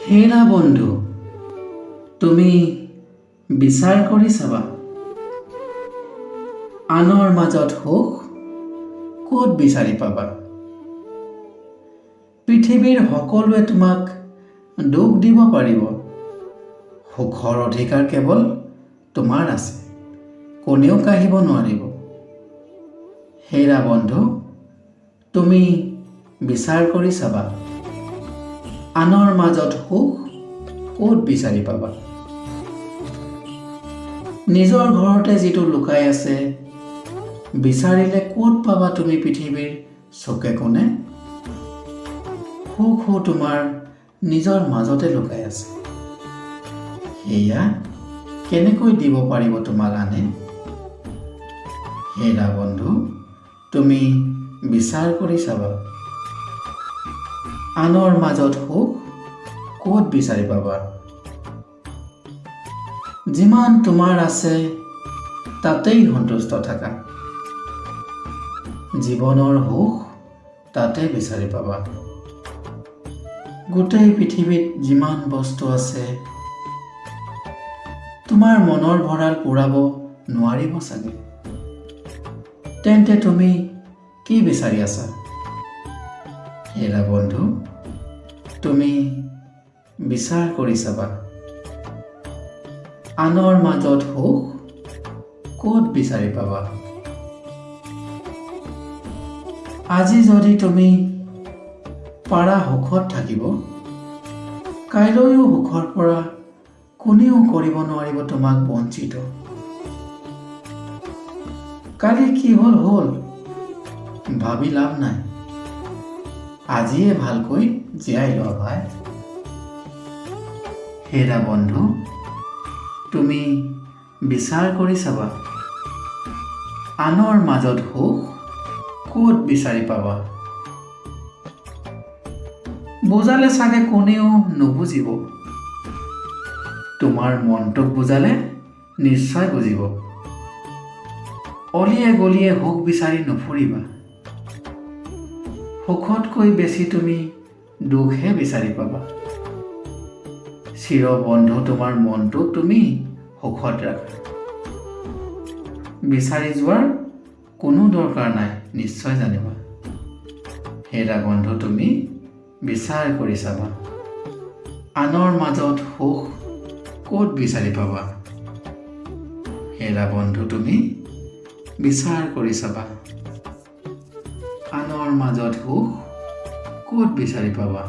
হেৰা বন্ধু, তুমি বিচাৰ কৰি চাবা, আনৰ মাজত সুখ ক'ত বিচাৰি পাবা। পৃথিৱীৰ সকলোৱে তোমাক দুখ দিব পাৰিব, সুখৰ অধিকাৰ কেৱল তোমাৰ আছে, কোনেও কাঢ়িব নোৱাৰিব। হেৰা বন্ধু, তুমি বিচাৰ কৰি চাবা, আনৰ মাজত সুখ ক'ত বিচাৰি পাবা। নিজৰ ঘৰতে যিটো লুকাই আছে, বিচাৰিলে ক'ত পাবা তুমি পৃথিৱীৰ চুকে কোণে। সুখো তোমাৰ নিজৰ মাজতে লুকাই আছে, সেয়া কেনেকৈ দিব পাৰিব তোমাক আনে। হেৰা বন্ধু, তুমি বিচাৰ কৰি চাবা, আনৰ মাজত সুখ ক'ত বিচাৰি পাবা। যিমান তোমাৰ আছে তাতেই সন্তুষ্ট থাকা, জীৱনৰ সুখ তাতে বিচাৰি পাবা। গোটেই পৃথিৱীত যিমান বস্তু আছে, তোমাৰ মনৰ ভঁৰাল পূৰাব নোৱাৰিব চাগে। তেন্তে তুমি কি বিচাৰি আছা। হেৰা বন্ধু, তুমি বিচাৰ কৰি চাবা, আনৰ মাজত সুখ ক'ত বিচাৰি পাবা। আজি যদি তুমি পাৰা সুখত থাকিব, কাইলৈও সুখৰ পৰা কোনেও কৰিব নোৱাৰিব তোমাক বঞ্চিত। কালি কি হ'ল ভাবি লাভ নাই, আজিয়ে ভালকৈ জীয়াই লোৱা ভাই। হেৰা বন্ধু, তুমি বিচাৰ কৰি চাবা, আনৰ মাজত সুখ ক'ত বিচাৰি পাবা। বুজালে চাগে কোনেও নুবুজিব, তোমাৰ মনটোক বুজালে নিশ্চয় বুজিব। অলিয়ে গলিয়ে সুখ বিচাৰি নুফুৰিবা, সুখতকৈ বেছি তুমি দুখহে বিচাৰি পাবা। চিৰ বন্ধু তোমাৰ মনটোক তুমি সুখত ৰাখা, বিচাৰি যোৱাৰ কোনো দৰকাৰ নাই, নিশ্চয় জানিবা। হেৰা বন্ধু, তুমি বিচাৰ কৰি চাবা, আনৰ মাজত সুখ ক'ত বিচাৰি পাবা। হেৰা বন্ধু, তুমি বিচাৰ কৰি চাবা, আনৰ মাজত সুখ ক'ত বিচাৰি পাবা।